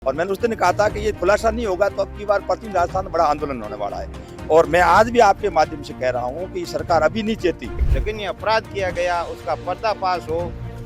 और मैंने उस दिन कहा था कि ये खुलासा नहीं होगा तो अब की बार पश्चिम राजस्थान में बड़ा आंदोलन होने वाला है। और मैं आज भी आपके माध्यम से कह रहा हूँ कि सरकार अभी नहीं चेती। जघन्य अपराध किया गया, उसका पर्दाफाश हो।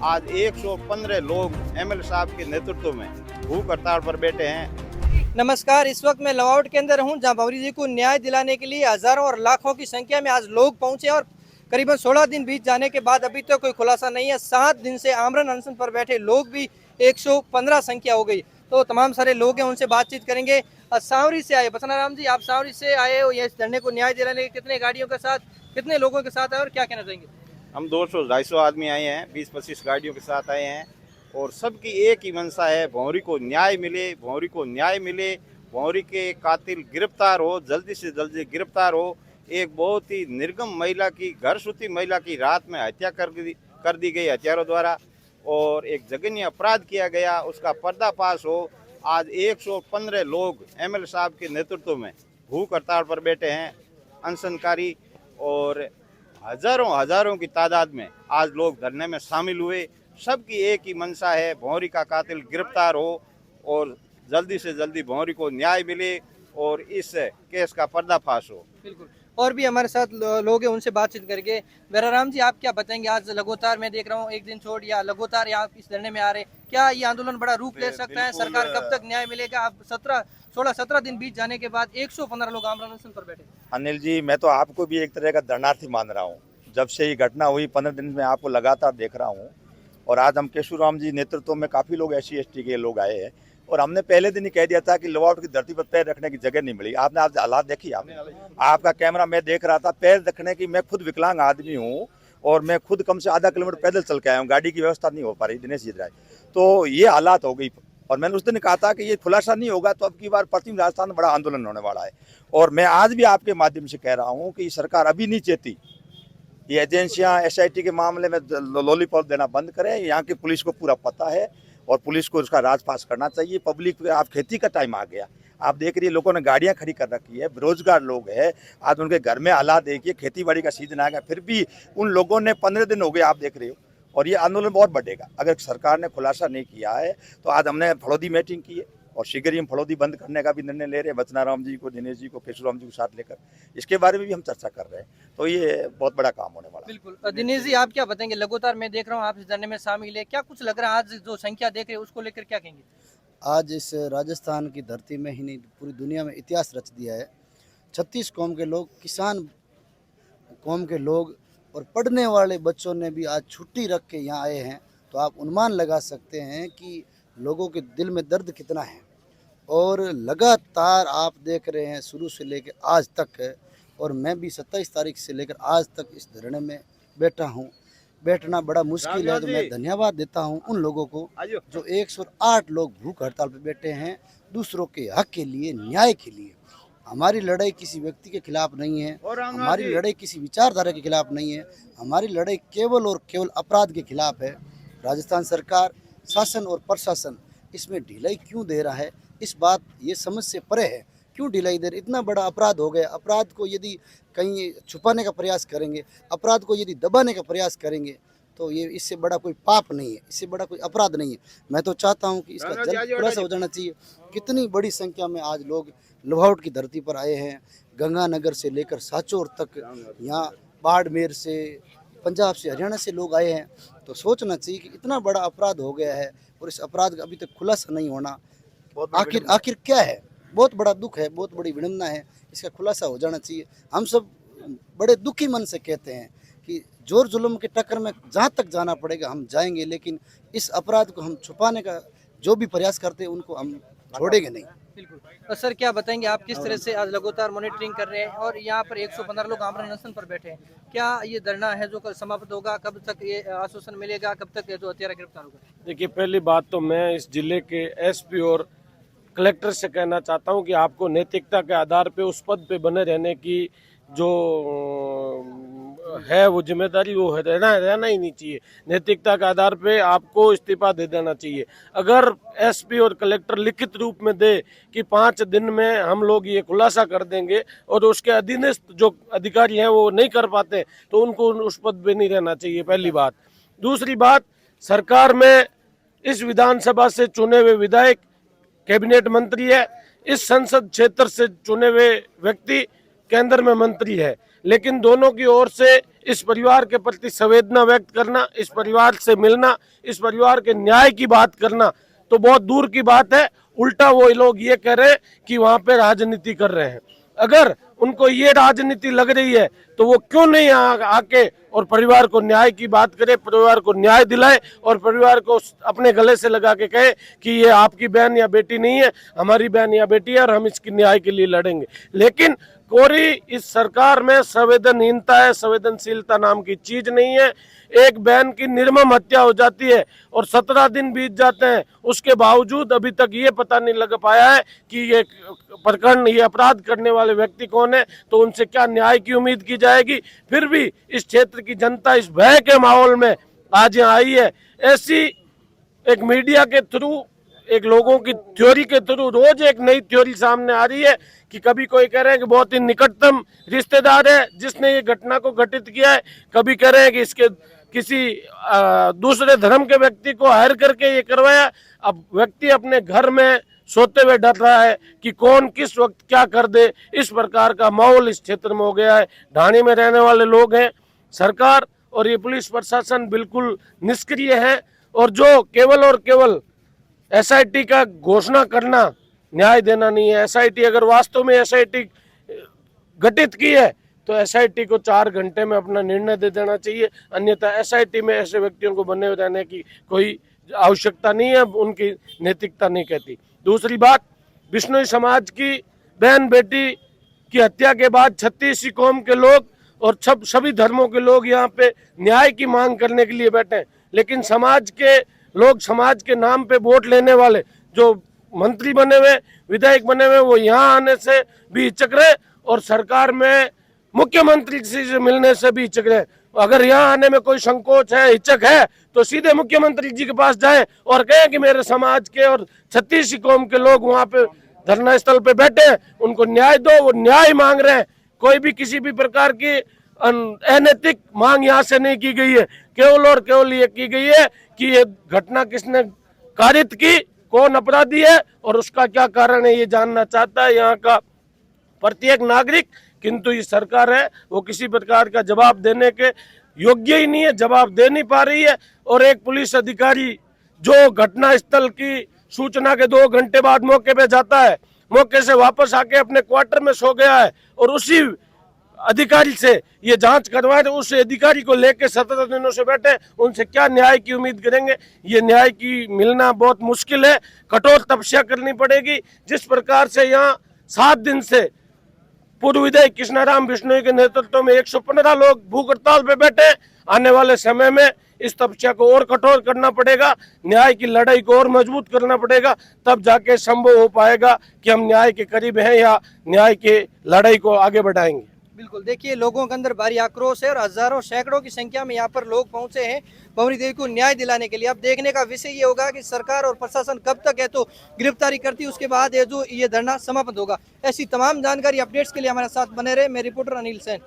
आज 115 लोग एमएलए साहब के नेतृत्व में भूख हड़ताल पर बैठे हैं। नमस्कार, इस वक्त मैं लवाउट के अंदर हूं, जहां बाबरी जी को न्याय दिलाने के लिए हजारों और लाखों की संख्या में आज लोग पहुंचे और करीबन 16 दिन बीत जाने के बाद अभी तक कोई खुलासा नहीं है। 7 दिन से आमरण अनशन पर बैठे लोग भी 115 संख्या हो गई। तो तमाम सारे लोग हैं, उनसे बातचीत करेंगे। सांवरी से आए बसनाराम जी, आप सांवरी से आए हो, ये धरने को न्याय दिलाने के कितने गाड़ियों के साथ, कितने लोगों के साथ आए और क्या कहना चाहेंगे? हम 200-250 आदमी आए हैं, 20-25 गाड़ियों के साथ आए हैं और सबकी एक ही मंशा है, भौरी को न्याय मिले, भौरी को न्याय मिले, भौरी के कातिल गिरफ्तार हो, जल्दी से जल्दी गिरफ्तार हो। एक बहुत ही निर्गम महिला की, घर सूती महिला की रात में हत्या कर दी गई हत्यारों द्वारा और एक जघन्य अपराध किया गया, उसका पर्दाफाश हो। आज 115 लोग एमएलए साहब के नेतृत्व में भूख हड़ताल पर बैठे हैं, अनशनकारी, और हजारों की तादाद में आज लोग धरने में शामिल हुए। सबकी एक ही मंशा है, भौरी का कातिल गिरफ्तार हो और जल्दी से जल्दी भौरी को न्याय मिले और इस केस का पर्दाफाश हो। बिल्कुल। और भी हमारे साथ लोग हैं, उनसे बातचीत करके। वेराराम जी, आप क्या बताएंगे? आज लगातार मैं देख रहा हूँ, एक दिन छोड़ या लगातार यहाँ इस धरने में आ रहे, क्या ये आंदोलन बड़ा रूप ले सकता है? सरकार कब तक न्याय मिलेगा? आप 16-17 दिन बीत जाने के बाद 115 लोग आमरण अनशन पर बैठे। अनिल जी, मैं तो आपको भी एक तरह का दंडार्थी मान रहा हूँ। जब से ये घटना हुई 15 दिन में आपको लगातार देख रहा हूँ और आज हम केशुराम जी नेतृत्व में काफ़ी लोग SC/ST के लोग आए हैं और हमने पहले दिन ही कह दिया था कि लवाउट की धरती पर पैर रखने की जगह नहीं मिली। आपने आज हालात देखी, आपका कैमरा मैं देख रहा था, पैर रखने की। मैं खुद विकलांग आदमी हूँ और मैं खुद कम से आधा किलोमीटर पैदल चल के आया हूँ, गाड़ी की व्यवस्था नहीं हो पा रही दिनेश जी राय। तो ये हालात हो गई और मैंने उस दिन कहा था कि ये खुलासा नहीं होगा तो अब की बार पश्चिम राजस्थान में बड़ा आंदोलन होने वाला है। और मैं आज भी आपके माध्यम से कह रहा हूँ कि सरकार अभी नहीं चेती। ये एजेंसियां SIT के मामले में लॉलीपॉप देना बंद करें। यहाँ की पुलिस को पूरा पता है और पुलिस को उसका राजपास करना चाहिए। पब्लिक, आप खेती का टाइम आ गया, आप देख रही है लोगों ने गाड़ियाँ खड़ी कर रखी है, बेरोजगार लोग हैं। आज उनके घर में हालात देखिए, खेती बाड़ी का सीजन आ गया, फिर भी उन लोगों ने 15 दिन हो गए, आप देख रहे हो। और ये आंदोलन बहुत बढ़ेगा अगर सरकार ने खुलासा नहीं किया है। तो आज हमने फड़ौदी मीटिंग की है और शीघ्र ही हम फड़ौदी बंद करने का भी निर्णय ले रहे हैं, बचनाराम जी को, दिनेश जी को, केशुराम जी को साथ लेकर। इसके बारे में भी हम चर्चा कर रहे हैं। तो ये बहुत बड़ा काम होने वाला है। बिल्कुल। दिनेश जी, आप क्या बताएंगे? लगातार मैं देख रहा हूँ आप इस धरने में शामिल है, क्या कुछ लग रहा है? आज जो संख्या देख रहे हैं उसको लेकर क्या कहेंगे? आज इस राजस्थान की धरती में ही नहीं, पूरी दुनिया में इतिहास रच दिया है। 36 कौम के लोग, किसान कौम के लोग और पढ़ने वाले बच्चों ने भी आज छुट्टी रख के यहाँ आए हैं। तो आप अनुमान लगा सकते हैं कि लोगों के दिल में दर्द कितना है। और लगातार आप देख रहे हैं शुरू से लेकर आज तक, और मैं भी 27 तारीख से लेकर आज तक इस धरने में बैठा हूँ। बैठना बड़ा मुश्किल है, तो मैं धन्यवाद देता हूँ उन लोगों को जो 108 लोग भूख हड़ताल पर बैठे हैं, दूसरों के हक के लिए, न्याय के लिए। हमारी लड़ाई किसी व्यक्ति के खिलाफ नहीं है, हमारी लड़ाई किसी विचारधारा के खिलाफ नहीं है, हमारी लड़ाई केवल और केवल अपराध के खिलाफ है। राजस्थान सरकार, शासन और प्रशासन इसमें ढिलाई क्यों दे रहा है, इस बात ये समझ से परे है। क्यों ढिलाई दे रहे? इतना बड़ा अपराध हो गया। अपराध को यदि कहीं छुपाने का प्रयास करेंगे, अपराध को यदि दबाने का प्रयास करेंगे, तो ये इससे बड़ा कोई पाप नहीं है, इससे बड़ा कोई अपराध नहीं है। मैं तो चाहता हूं कि इसका जल्द खुलासा हो जाना चाहिए। कितनी बड़ी संख्या में आज लोग लवाउट की धरती पर आए हैं, गंगानगर से लेकर सांचौर तक, यहाँ बाड़मेर से, पंजाब से, हरियाणा से लोग आए हैं। तो सोचना चाहिए कि इतना बड़ा अपराध हो गया है और इस अपराध का अभी तक खुलासा नहीं होना आखिर क्या है? बहुत बड़ा दुख है, बहुत बड़ी विडंबना है। इसका खुलासा हो जाना चाहिए। हम सब बड़े दुखी मन से कहते हैं कि जोर जुल्म के टक्कर में जहाँ तक जाना पड़ेगा हम जाएंगे, लेकिन इस अपराध को हम छुपाने का जो भी प्रयास करते हैं उनको हम छोड़ेंगे नहीं। बिल्कुल। तो सर, क्या बताएंगे? आप किस तरह से आज लगातार मॉनिटरिंग कर रहे हैं और यहाँ पर 115 लोग आमरण अनशन पर बैठे हैं, क्या ये धरना है जो कल समाप्त होगा? कब तक ये आश्वासन मिलेगा? कब तक ये जो हत्यारा गिरफ्तार होगा? देखिए, पहली बात तो मैं इस जिले के SP और कलेक्टर से कहना चाहता हूं कि आपको नैतिकता के आधार पे उस पद पे बने रहने की जो है वो जिम्मेदारी वो रहना ही नहीं चाहिए। नैतिकता के आधार पे आपको इस्तीफा दे देना चाहिए। अगर SP और कलेक्टर लिखित रूप में दे कि 5 दिन में हम लोग ये खुलासा कर देंगे और उसके अधीनस्थ जो अधिकारी हैं वो नहीं कर पाते, तो उनको उस पद पे नहीं रहना चाहिए, पहली बात। दूसरी बात, सरकार में इस विधानसभा से चुने हुए विधायक कैबिनेट मंत्री है, इस संसद क्षेत्र से चुने हुए व्यक्ति केंद्र में मंत्री है, लेकिन दोनों की ओर से इस परिवार के प्रति संवेदना व्यक्त करना, इस परिवार से मिलना, इस परिवार के न्याय की बात करना तो बहुत दूर की बात है। उल्टा वो लोग ये कह रहे हैं कि वहां पे राजनीति कर रहे हैं। अगर उनको ये राजनीति लग रही है तो वो क्यों नहीं आके और परिवार को न्याय की बात करे, परिवार को न्याय दिलाए और परिवार को अपने गले से लगा के कहे कि ये आपकी बहन या बेटी नहीं है, हमारी बहन या बेटी है और हम इसकी न्याय के लिए लड़ेंगे। लेकिन कोरी इस सरकार में संवेदनहीनता है, संवेदनशीलता नाम की चीज नहीं है। एक बहन की निर्मम हत्या हो जाती है और 17 दिन बीत जाते हैं, उसके बावजूद अभी तक ये पता नहीं लग पाया है कि ये प्रकरण, ये अपराध करने वाले व्यक्ति कौन है, तो उनसे क्या न्याय की उम्मीद की जाएगी। फिर भी इस क्षेत्र की जनता इस भय के माहौल में आज यहाँ आई है। ऐसी एक मीडिया के थ्रू, एक लोगों की थ्योरी के थ्रू रोज एक नई थ्योरी सामने आ रही है कि कभी कोई कह रहे हैं कि बहुत ही निकटतम रिश्तेदार है जिसने ये घटना को घटित किया है, कभी कह रहे हैं कि इसके किसी दूसरे धर्म के व्यक्ति को हायर करके ये करवाया। अब व्यक्ति अपने घर में सोते हुए डर रहा है कि कौन किस वक्त क्या कर दे। इस प्रकार का माहौल इस क्षेत्र में हो गया है। ढाणी में रहने वाले लोग हैं, सरकार और ये पुलिस प्रशासन बिल्कुल निष्क्रिय है और जो केवल और केवल एसआईटी का घोषणा करना न्याय देना नहीं है। एसआईटी अगर वास्तव में एसआईटी गठित की है तो एसआईटी को 4 घंटे में अपना निर्णय दे देना चाहिए, अन्यथा एसआईटी में ऐसे व्यक्तियों को बने रहने की कोई आवश्यकता नहीं है, उनकी नैतिकता नहीं कहती। दूसरी बात, बिश्नोई समाज की बहन बेटी की हत्या के बाद 36 कौम के लोग और सभी धर्मों के लोग यहाँ पे न्याय की मांग करने के लिए बैठे हैं, लेकिन समाज के लोग, समाज के नाम पे वोट लेने वाले जो मंत्री बने हुए, विधायक बने हुए, वो यहाँ आने से भी हिचक रहे और सरकार में मुख्यमंत्री से मिलने से भी हिचक रहे। अगर यहाँ आने में कोई संकोच है, हिचक है, तो सीधे मुख्यमंत्री जी के पास जाए और कहें कि मेरे समाज के और 36 कौम के लोग वहाँ पे धरना स्थल पे बैठे हैं, उनको न्याय दो। वो न्याय मांग रहे हैं, कोई भी किसी भी प्रकार की अनैतिक मांग यहाँ से नहीं की गई है। केवल और केवल ये की गई है कि ये घटना किसने कारित की, कौन अपराधी है और उसका क्या कारण है, ये जानना चाहता है यहाँ का प्रत्येक नागरिक। किंतु ये सरकार है वो किसी प्रकार का जवाब देने के योग्य ही नहीं है, जवाब दे नहीं पा रही है। और एक पुलिस अधिकारी जो घटना स्थल की सूचना के 2 घंटे बाद मौके पे जाता है, मौके से वापस आके अपने क्वार्टर में सो गया है और उसी अधिकारी से ये जांच करवाए, तो उस अधिकारी को लेके 17 दिनों से बैठे, उनसे क्या न्याय की उम्मीद करेंगे। ये न्याय की मिलना बहुत मुश्किल है, कठोर तपस्या करनी पड़ेगी। जिस प्रकार से यहाँ 7 दिन से पूर्व विधायक कृष्णाराम बिश्नोई के नेतृत्व में 115 लोग भूख हड़ताल पे बैठे, आने वाले समय में इस तपस्या को और कठोर करना पड़ेगा, न्याय की लड़ाई को और मजबूत करना पड़ेगा, तब जाके संभव हो पाएगा कि हम न्याय के करीब हैं या न्याय के लड़ाई को आगे बढ़ाएंगे। बिल्कुल, देखिए लोगों के अंदर भारी आक्रोश है और हजारों सैकड़ों की संख्या में यहाँ पर लोग पहुंचे हैं भंवरी देवी को न्याय दिलाने के लिए। अब देखने का विषय ये होगा कि सरकार और प्रशासन कब तक है तो गिरफ्तारी करती है, उसके बाद ये धरना समाप्त होगा। ऐसी तमाम जानकारी अपडेट्स के लिए हमारे साथ बने रहे। मैं रिपोर्टर अनिल सेन।